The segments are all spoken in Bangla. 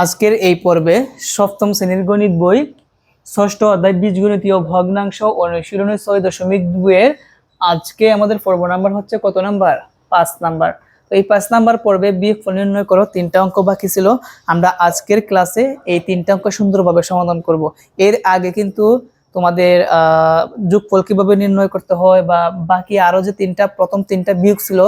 আজকের এই পর্বে সপ্তম শ্রেণীর গণিত বই ষষ্ঠ অধ্যায় বীজগণিতীয় ভগ্নাংশ অনুশীলনী 6.2 এর আজকে আমাদের পর্ব নাম্বার হচ্ছে কত নাম্বার? 5 নাম্বার। তো এই 5 নাম্বার পর্বে বিয়োগফল নির্ণয় করো 3টা অঙ্ক বাকি ছিল। আমরা আজকের ক্লাসে এই 3টা অঙ্ক সুন্দরভাবে সমাধান করব। এর আগে কিন্তু তোমাদের যোগফল কিভাবে নির্ণয় করতে হয় বা বাকি আরো যে প্রথম 3টা বিয়োগ ছিল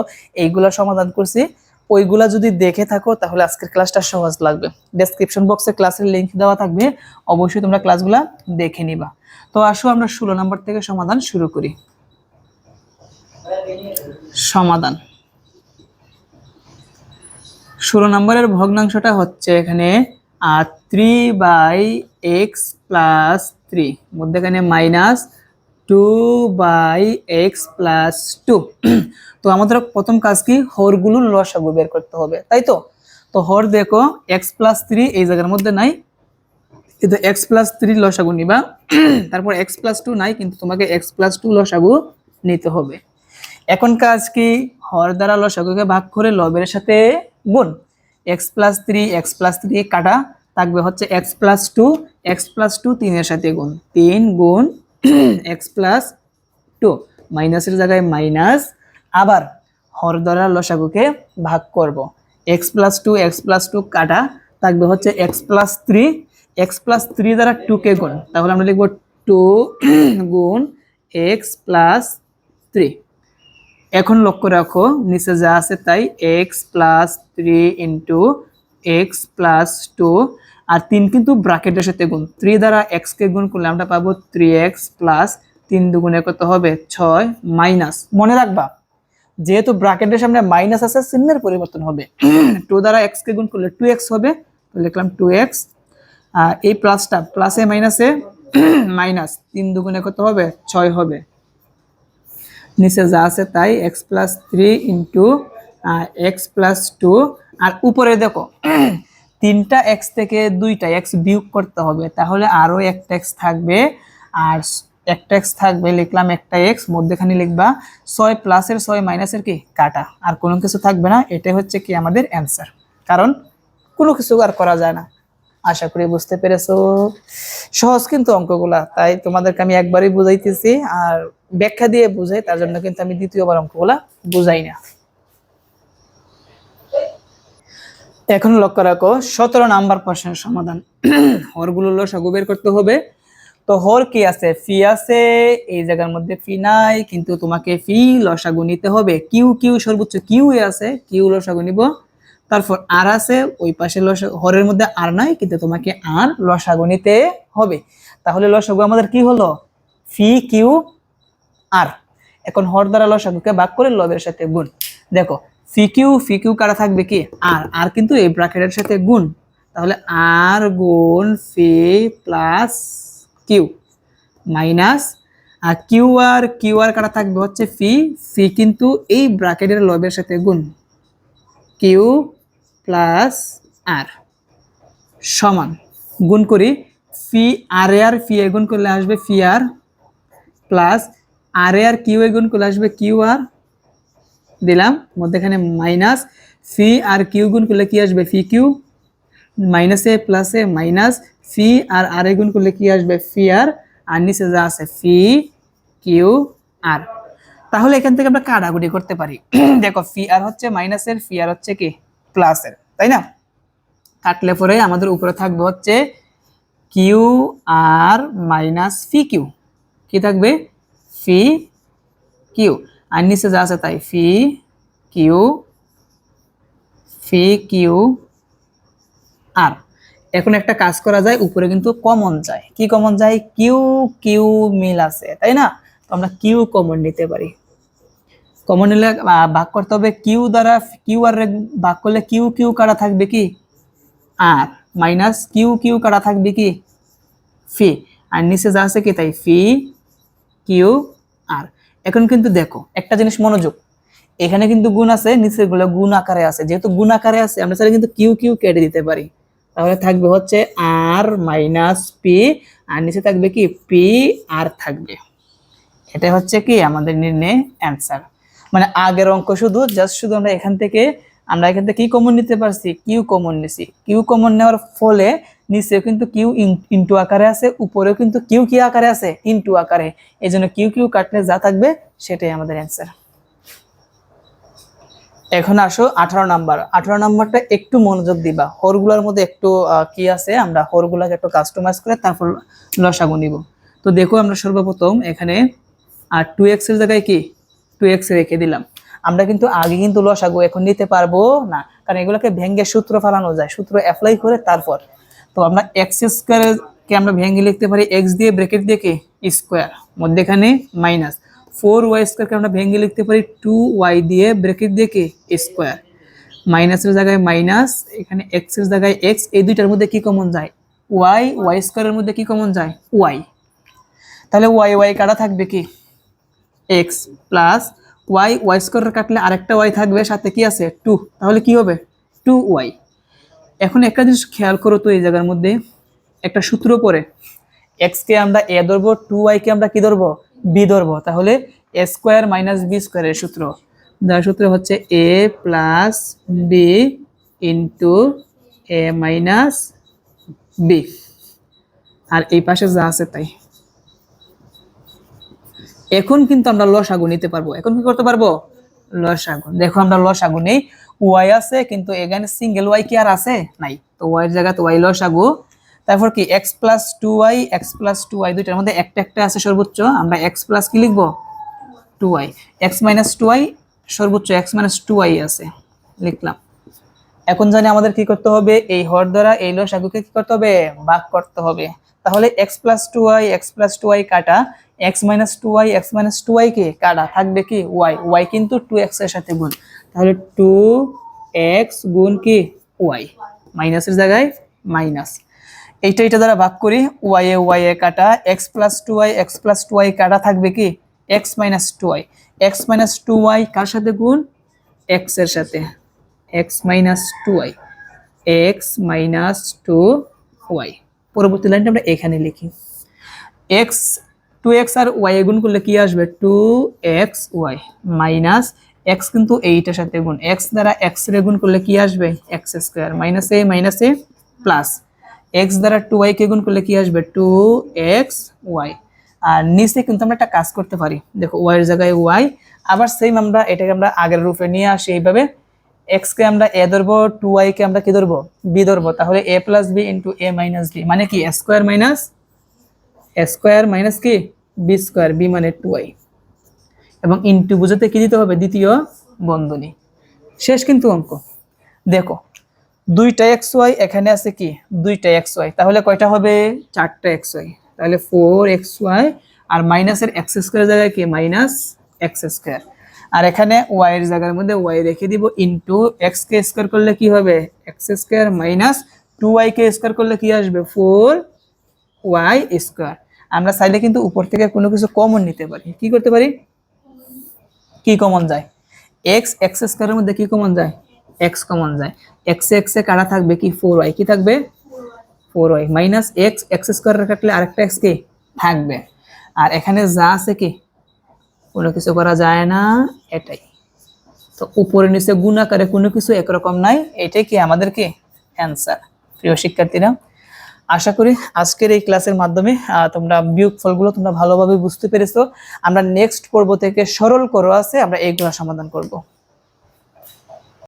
এইগুলা সমাধান করছি। ওইগুলা যদি দেখে থাকো তাহলে আজকের ক্লাসটা সহজ লাগবে। ডেসক্রিপশন বক্সে ক্লাসের লিংক দেওয়া থাকবে, অবশ্যই তোমরা ক্লাসগুলা দেখে নিবা। তো আসো আমরা 16 নম্বর থেকে সমাধান শুরু করি। সমাধান 16 নম্বরের ভগ্নাংশটা হচ্ছে এখানে 3/x + 3 মধ্যখানে -2/x + 2। তো আমাদের প্রথম কাজ কি, হরগুলোর লসাগু বের করতে হবে, তাই তো। তো হর দেখো x + 3 এই জায়গার মধ্যে নাই, কিন্তু x + 3 লসাগু নিবা। তারপর x + 2 নাই, কিন্তু তোমাকে x + 2 লসাগু নিতে হবে। এখন কাজ কি, হর দ্বারা লসাগুকে ভাগ করে লবের সাথে গুণ। x + 3 x + 3 কাটা থাকবে হচ্ছে x + 2 x + 2 3 এর সাথে গুণ, 3 গুণ x + 2 মাইনাসের জায়গায় মাইনাস, আবার হর দ্বারা লসাগুকে ভাগ করব। x + 2 x + 2 কাটা থাকবে হচ্ছে x + 3 x + 3 দ্বারা 2 কে গুণ, তাহলে আমরা লিখব 2 গুণ x + 3। এখন লক্ষ্য রাখো নিচে যা আছে তাই, x + 3 × x + 2 আর 3 কিন্তু ব্র্যাকেটের সাথে গুণ, 3 দ্বারা x কে গুণ করলে আমরা পাবো 3x + 3 দুগুণে কত হবে 6 মাইনাস। মনে রাখবা যেহেতু ব্র্যাকেটের সামনে মাইনাস আছে চিহ্নের পরিবর্তন হবে। 2 দ্বারা x কে গুণ করলে 2x হবে, তো লিখলাম 2x। আর এই প্লাসটা প্লাসে মাইনাসে মাইনাস, 3 দুগুণে কত হবে 6 হবে। নিচে যা আছে তাই x + 3 × x + 2 আর উপরে দেখো 3টা x থেকে 2টা x বিয়োগ করতে হবে, তাহলে আরো একটা x থাকবে আর একটা x থাকবে, লিখলাম একটা x, মধ্যখানে লিখবা 6 প্লাসের 6 মাইনাসের কি কাটা, আর কোনো কিছু থাকবে না। এটাই হচ্ছে কি আমাদের অ্যান্সার, কারণ কোনো কিছু আর করা যায় না। আশা করি বুঝতে পেরেছো। সহজ কিন্তু অঙ্কগুলা, তাই তোমাদেরকে আমি একবারই বুঝাইতেছি আর ব্যাখ্যা দিয়ে বুঝাই, তার জন্য কিন্তু আমি দ্বিতীয়বার অঙ্কগুলা বুঝাই না। এখন লক্ষ্য রাখো 17 নাম্বার প্রশ্নের সমাধান। হরগুলো লসাগু বের করতে হবে। তো হর কি আছে, ফি আছে, এই জায়গার মধ্যে ফি নাই, কিন্তু তোমাকে ফি লসাগু নিতে হবে। কিউ কিউ সর্বোচ্চ কিউ এ আছে, কিউ লসাগু নিব। তারপর আর আছে, ওই পাশে হরের মধ্যে আর নাই, কিন্তু তোমাকে আর লসাগু নিতে হবে। তাহলে লসাগু আমাদের কি হলো, ফি কিউ আর। এখন হর দ্বারা লসাগুকে ভাগ করে লবের সাথে গুণ। দেখো ফি কিউ কাটা থাকবে কি আর কিন্তু এই ব্র্যাকেটের সাথে গুণ, তাহলে আর গুণ ফি প্লাস কিউ মাইনাস, আর কিউ আর কাটা থাকবে হচ্ছে ফি কিন্তু এই ব্র্যাকেটের লবের সাথে গুণ, কিউ প্লাস আর সমান। গুণ করি, ফি আর ফি এ গুণ করলে আসবে ফি আর, প্লাস আর কিউ এ গুণ করলে আসবে কিউ আর, দিলাম মধ্যখানে মাইনাস, ফি আর কিউ গুণ করলে কি আসবে ফি কিউ, মাইনাসে প্লাসে মাইনাস, ফি আর এ গুণ করলে কি আসবে ফি আর নিচে যা আছে ফি কিউ আর। তাহলে এখান থেকে আমরা কাটাকুটি করতে পারি। দেখো ফি আর হচ্ছে মাইনাসের, ফি আর হচ্ছে কি প্লাসের, তাই না। কাটলে পরে আমাদের উপরে থাকবে হচ্ছে কিউ আর মাইনাস ফি কিউ, কি থাকবে ফি কিউ, আর নিচে যা আছে তাই ফি কিউ আর। এখন একটা কাজ করা যায়, উপরে কিন্তু কমন যায়, কি কমন যায়, কিউ কিউ মিল আছে, তাই না। তো আমরা কিউ কমন নিতে পারি। কমন নিলে ভাগ করতে হবে, কিউ দ্বারা কিউ আর ভাগ করলে কিউ কিউ কাটা থাকবে কি আর, মাইনাস কিউ কাটা থাকবে কি ফি, আর নিচে যা আছে কি তাই ফি কিউ আর। এখন কিন্তু দেখো একটা জিনিস মনোযোগ, এখানে কিন্তু গুণ আছে, নিচের গুলো গুণ আকারে আছে, যেহেতু গুণ আকারে আছে আমরা চাইলে কিন্তু কিউ কিউ কেটে দিতে পারি, তাহলে থাকবে হচ্ছে আর মাইনাস পি, আর নিচে থাকবে কি পি আর থাকবে। এটা হচ্ছে কি আমাদের নির্ণয় অ্যান্সার। মানে আগের অঙ্ক শুধু আমরা এখান থেকে আমরা এখান থেকে কি কমন নিতে পারছি, কিউ কমন নিছি। কিউ কমন নেওয়ার ফলে নিচেও কিন্তু কিউ ইনটু আকারে আছে, উপরেও কিন্তু কিউ কি আকারে আছে, ইনটু আকারে। এই জন্য কিউ কিউ কাটলে যা থাকবে সেটাই আমাদের অ্যান্সার। এখন আসো 18 নাম্বার। 18 নাম্বারটা একটু মনোযোগ দিবা, হরগুলোর মধ্যে একটু কি আছে, আমরা হরগুলাকে একটু কাস্টমাইজ করে তারপর লসাগু নিব। তো দেখো আমরা সর্বপ্রথম এখানে 2x এর জায়গায় কি 2x রেখে দিলাম। আমরা কিন্তু আগে কিন্তু লসাগু এখন নিতে পারবো না, কারণ এগুলোকে ভেঙে সূত্র ফেলানো যায়, সূত্র অ্যাপ্লাই করে তারপর। তো আমরা এক্স স্কোয়ার কে আমরা ভেঙে লিখতে পারি এক্স দিয়ে ব্র্যাকেট দিয়ে কি স্কোয়ার, মধ্যেখানে মাইনাস। 4y স্কোয়ারকে আমরা ভেঙে লিখতে পারি 2y দিয়ে ব্র্যাকেট দিয়ে কি স্কোয়ার, মাইনাসের জায়গায় মাইনাস, এখানে এক্স এর জায়গায় এক্স, এই দুইটার মধ্যে কি কমন যায় ওয়াই, ওয়াই স্কোয়ারের মধ্যে কি কমন যায় ওয়াই। তাহলে ওয়াই ওয়াই কাটা থাকবে কি x plus y, y square কাটলে আরেকটা ওয়াই থাকবে, সাথে কি আছে 2, তাহলে কি হবে 2y। এখন একটা জিনিস খেয়াল করো তো, এই জায়গার মধ্যে একটা সূত্র পড়ে, এক্স কে আমরা এ ধরবো, 2y কে আমরা কি ধরবো বি ধরবো, তাহলে এ স্কোয়ার মাইনাস বি স্কোয়ারের সূত্র, যার সূত্র হচ্ছে এ প্লাস বি ইন্টু এ মাইনাস বি, আর এই পাশে যা আছে তাই। এখন কিন্তু আমরা লসাগু নিতে পারবো। এখন কি করতে পারবো লসাগু। দেখো আমরা লসাগু নেই, ওয়াই আছে কিন্তু এখানে সিঙ্গেল ওয়াই কি আর আছে নাই, তো ওয়াই এর জায়গায় ওয়াই লসাগু। তারপর কি x plus 2y, x plus 2y দুইটার মধ্যে একটা একটা আছে সর্বোচ্চ, আমরা x প্লাস কি লিখবো 2y, x মাইনাস 2y সর্বোচ্চ x মাইনাস 2y আছে লিখলাম। এখন জানি আমাদের কি করতে হবে, এই হর দ্বারা এই লসাগুকে কি করতে হবে ভাগ করতে হবে। তাহলে x plus 2y, x plus 2y কাটা, x minus 2y, x minus 2y কে কাটা, থাকবে কি y, y কিন্তু 2x এর সাথে গুণ, তাহলে 2x গুণ কি y, মাইনাসের জায়গায় মাইনাস। এইটা দ্বারা ভাগ করি, y এ কাটা, x plus 2y, x plus 2y কাটা, থাকবে কি x minus 2y, x minus 2y কার সাথে গুণ x এর সাথে, x minus 2y, x minus 2y। পরবর্তী লাইনটা আমরা এখানে লিখি, x 2x আর y গুণ করলে কি আসবে 2xy মাইনাস x কিন্তু এইটার সাথে গুণ, x দ্বারা x এর গুণ করলে কি আসবে x স্কয়ার মাইনাস এ প্লাস x দ্বারা 2y কে গুণ করলে কি আসবে 2xy। আর নিচে কিন্তু আমরা একটা কাজ করতে পারি, দেখো y এর জায়গায় y, আবার সেম আমরা এটাকে আমরা আগের রূপে নিয়ে আসি এইভাবে, x কে আমরা a ধরবো, 2y কে আমরা কি ধরবো b ধরবো, তাহলে a plus b into a minus b মানে কি স্কোয়ার মাইনাস কি b স্কোয়ার, b মানে 2y, এবং ইন্টু বুঝাতে কি দিতে হবে দ্বিতীয় বন্ধনী। শেষ কিন্তু অঙ্ক। দেখো দুইটা xy এখানে আছে কি দুইটা xy, তাহলে কয়টা হবে চারটা xy, তাহলে 4xy, আর মাইনাসের x স্কয়ার জায়গায় কি মাইনাস x স্কয়ার, আর এখানে y এর জায়গার মধ্যে y রেখে দিব, ইনটু x কে স্কয়ার করলে কি হবে x স্কয়ার মাইনাস 2y কে স্কয়ার করলে কি আসবে 4y স্কয়ার। আমরা চাইলে কিন্তু উপর থেকে কোনো কিছু কমন নিতে পারি, কি করতে পারি, কি কমন যায় x স্কয়ারের মধ্যে কি কমন যায় x কমন যায়, x এ কাটা থাকবে কি 4y, কি থাকবে 4y মাইনাস x স্কয়ার কাটলে আরেকটা x কি থাকবে, আর এখানে যা আছে কি কোনো কিছু করা যায় না এটাই। তো উপরে নিচে গুণ আকারে কোনো কিছু একরকম নাই, এটাই কি আমাদের কি অ্যান্সার। প্রিয় শিক্ষার্থীরা, আশা করি আজকের এই ক্লাসের মাধ্যমে তোমরা বিয়োগফলগুলো তোমরা ভালোভাবে বুঝতে পেরেছো। আমরা নেক্সট পর্ব থেকে সরল করো আছে আমরা এইগুলো সমাধান করব।